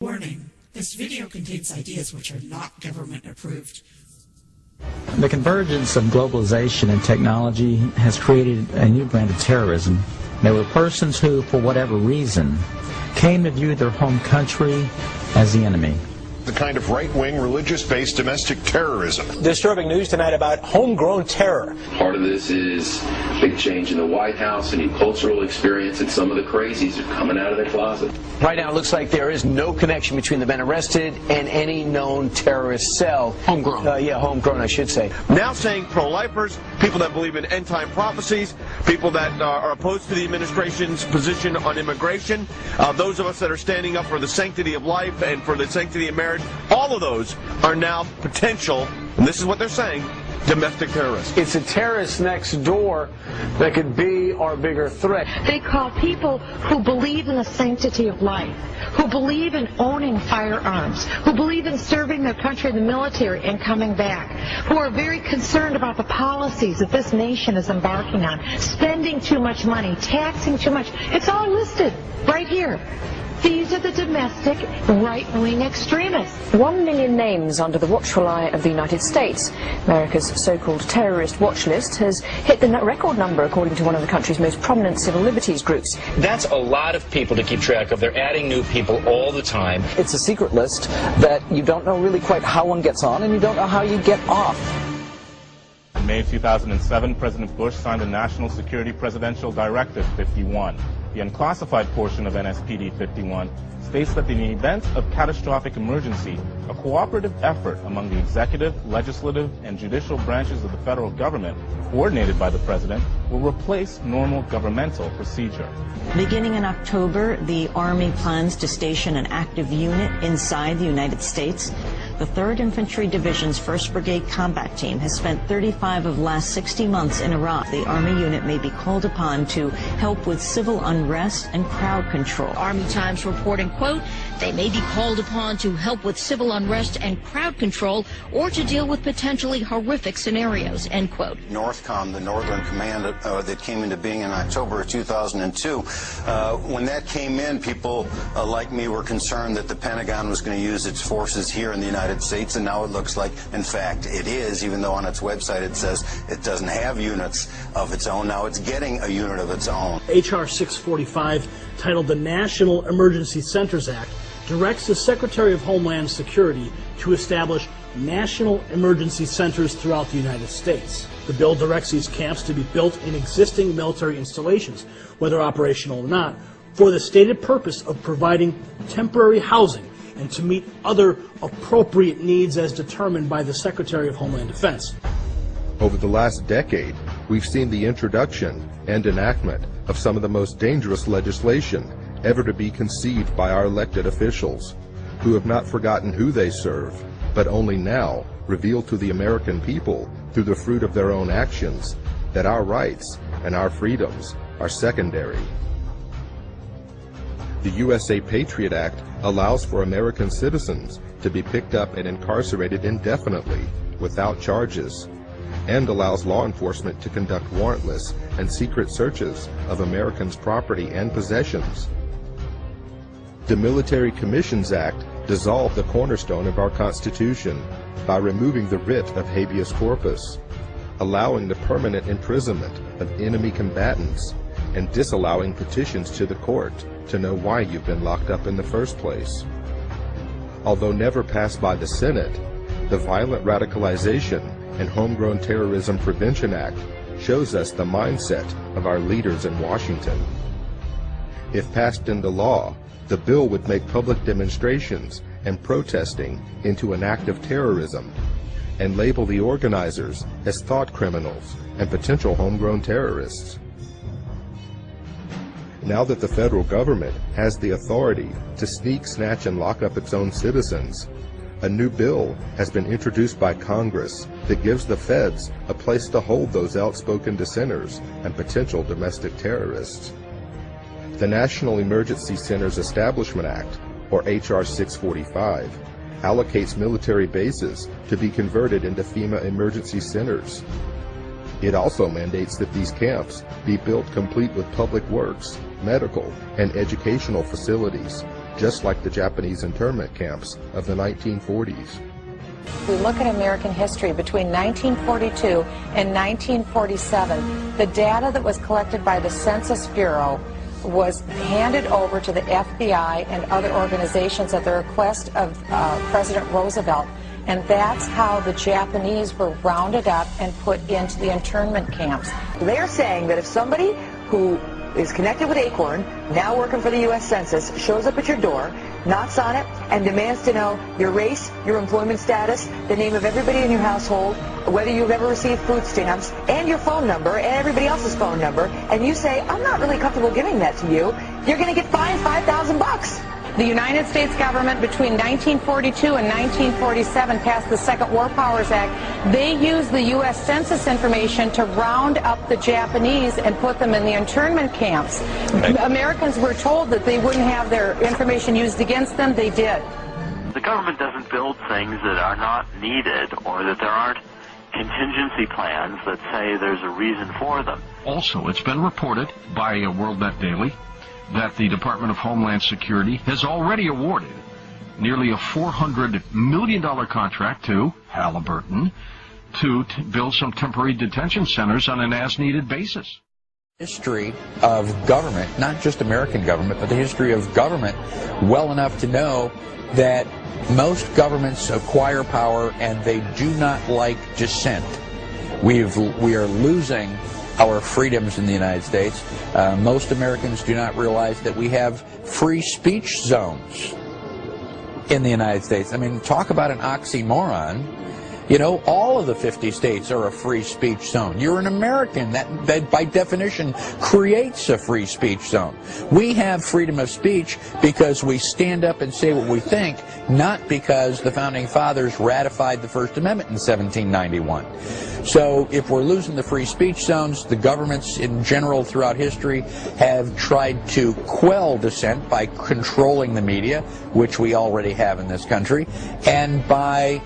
Warning, this video contains ideas which are not government approved. The convergence of globalization and technology has created a new brand of terrorism. There were persons who, for whatever reason, came to view their home country as the enemy. The kind of right-wing, religious-based domestic terrorism. Disturbing news tonight about homegrown terror. Part of this is big change in the White House, a new cultural experience, and some of the crazies are coming out of their closet. Right now, it looks like there is no connection between the men arrested and any known terrorist cell. Homegrown. Homegrown, I should say. Now saying pro-lifers, people that believe in end-time prophecies, people that are opposed to the administration's position on immigration, those of us that are standing up for the sanctity of life and for the sanctity of marriage, all of those are now potential, and this is what they're saying, domestic terrorists. It's a terrorist next door that could be our bigger threat. They call people who believe in the sanctity of life, who believe in owning firearms, who believe in serving their country in the military and coming back, who are very concerned about the policies that this nation is embarking on, spending too much money, taxing too much. It's all listed right here. These are the domestic right-wing extremists. 1 million names under the watchful eye of the United States. America's so-called terrorist watch list has hit the record number, according to one of the country's most prominent civil liberties groups. That's a lot of people to keep track of. They're adding new people all the time. It's a secret list that you don't know really quite how one gets on, and you don't know how you get off. In May 2007, President Bush signed the National Security Presidential Directive 51. The unclassified portion of NSPD 51 states that in the event of catastrophic emergency, a cooperative effort among the executive, legislative, and judicial branches of the federal government, coordinated by the president, will replace normal governmental procedure. Beginning in October, the Army plans to station an active unit inside the United States. The 3rd Infantry Division's 1st Brigade Combat Team has spent 35 of the last 60 months in Iraq. The Army unit may be called upon to help with civil unrest and crowd control. Army Times reporting, quote, they may be called upon to help with civil unrest and crowd control or to deal with potentially horrific scenarios, end quote. NORTHCOM, the Northern Command that came into being in October of 2002, when that came in, people like me were concerned that the Pentagon was going to use its forces here in the United States, and now it looks like, in fact, it is, even though on its website it says it doesn't have units of its own. Now it's getting a unit of its own. H.R. 645, titled the National Emergency Centers Act, directs the Secretary of Homeland Security to establish national emergency centers throughout the United States. The bill directs these camps to be built in existing military installations, whether operational or not, for the stated purpose of providing temporary housing and to meet other appropriate needs as determined by the Secretary of Homeland Defense. Over the last decade, we've seen the introduction and enactment of some of the most dangerous legislation ever to be conceived by our elected officials, who have not forgotten who they serve, but only now reveal to the American people, through the fruit of their own actions, that our rights and our freedoms are secondary. The USA Patriot Act allows for American citizens to be picked up and incarcerated indefinitely without charges, and allows law enforcement to conduct warrantless and secret searches of Americans' property and possessions. The Military Commissions Act dissolved the cornerstone of our Constitution by removing the writ of habeas corpus, allowing the permanent imprisonment of enemy combatants, and disallowing petitions to the court to know why you've been locked up in the first place. Although never passed by the Senate, the Violent Radicalization and Homegrown Terrorism Prevention Act shows us the mindset of our leaders in Washington. If passed into law, the bill would make public demonstrations and protesting into an act of terrorism and label the organizers as thought criminals and potential homegrown terrorists. Now that the federal government has the authority to sneak, snatch, and lock up its own citizens, a new bill has been introduced by Congress that gives the feds a place to hold those outspoken dissenters and potential domestic terrorists. The National Emergency Centers Establishment Act, or H.R. 645, allocates military bases to be converted into FEMA emergency centers. It also mandates that these camps be built complete with public works, medical, and educational facilities, just like the Japanese internment camps of the 1940s. If we look at American history between 1942 and 1947, the data that was collected by the Census Bureau was handed over to the FBI and other organizations at the request of President Roosevelt. And that's how the Japanese were rounded up and put into the internment camps. They're saying that if somebody who is connected with Acorn, now working for the U.S. Census, shows up at your door, knocks on it, and demands to know your race, your employment status, the name of everybody in your household, whether you've ever received food stamps, and your phone number, and everybody else's phone number, and you say, I'm not really comfortable giving that to you, you're going to get fined $5,000. The United States government between 1942 and 1947 passed the Second War Powers Act. They used the U.S. Census information to round up the Japanese and put them in the internment camps. Okay. Americans were told that they wouldn't have their information used against them. They did. The government doesn't build things that are not needed or that there aren't contingency plans that say there's a reason for them. Also, it's been reported by WorldNet Daily that the Department of Homeland Security has already awarded nearly a $400 million contract to Halliburton to build some temporary detention centers on an as-needed basis. History of government, not just American government, but the history of government well enough to know that most governments acquire power and they do not like dissent. We are losing our freedoms in the United States. Most Americans do not realize that we have free speech zones in the United States. I mean, talk about an oxymoron. You know, all of the 50 states are a free speech zone. You're an American. That by definition creates a free speech zone. We have freedom of speech because we stand up and say what we think, not because the Founding Fathers ratified the First Amendment in 1791. So if we're losing the free speech zones, the governments in general throughout history have tried to quell dissent by controlling the media, which we already have in this country, and by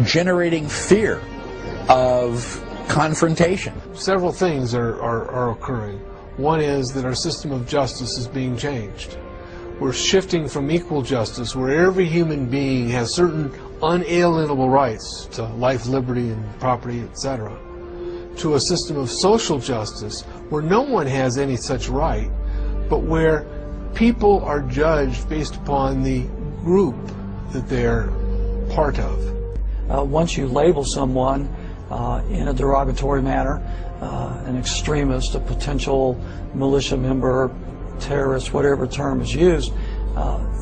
generating fear of confrontation. Several things are occurring. One is that our system of justice is being changed. We're shifting from equal justice, where every human being has certain unalienable rights to life, liberty, and property, etc., to a system of social justice where no one has any such right, but where people are judged based upon the group that they're part of. Once you label someone in a derogatory manner, an extremist, a potential militia member, terrorist, whatever term is used,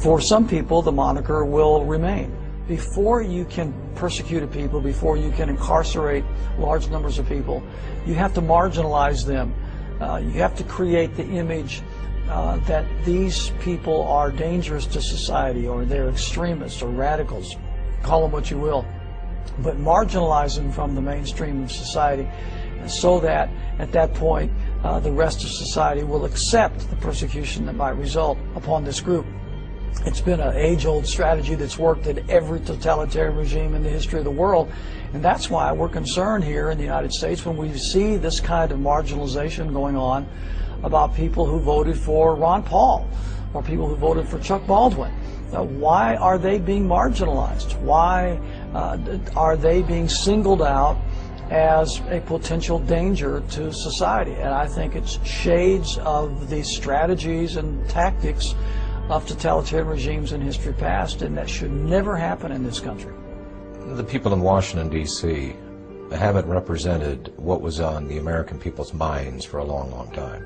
for some people the moniker will remain. Before you can persecute a people, before you can incarcerate large numbers of people, you have to marginalize them. You have to create the image that these people are dangerous to society, or they're extremists or radicals. Call them what you will. But marginalize them from the mainstream of society so that at that point the rest of society will accept the persecution that might result upon this group. It's been an age-old strategy that's worked in every totalitarian regime in the history of the world, and that's why we're concerned here in the United States when we see this kind of marginalization going on about people who voted for Ron Paul or people who voted for Chuck Baldwin. Why are they being marginalized? Why are they being singled out as a potential danger to society? And I think it's shades of the strategies and tactics of totalitarian regimes in history past, and that should never happen in this country. The people in Washington, D.C. haven't represented what was on the American people's minds for a long, long time.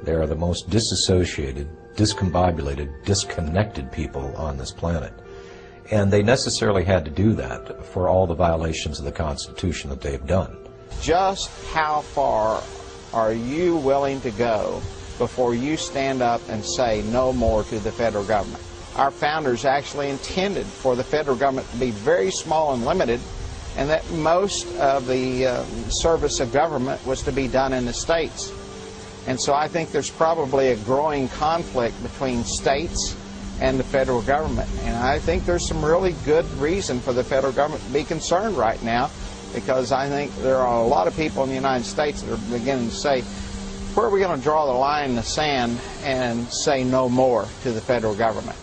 They are the most disassociated, discombobulated, disconnected people on this planet. And they necessarily had to do that for all the violations of the Constitution that they've done. Just how far are you willing to go before you stand up and say no more to the federal government? Our founders actually intended for the federal government to be very small and limited, and that most of the service of government was to be done in the states. And so I think there's probably a growing conflict between states and the federal government. And I think there's some really good reason for the federal government to be concerned right now, because I think there are a lot of people in the United States that are beginning to say, Where are we going to draw the line in the sand and say no more to the federal government?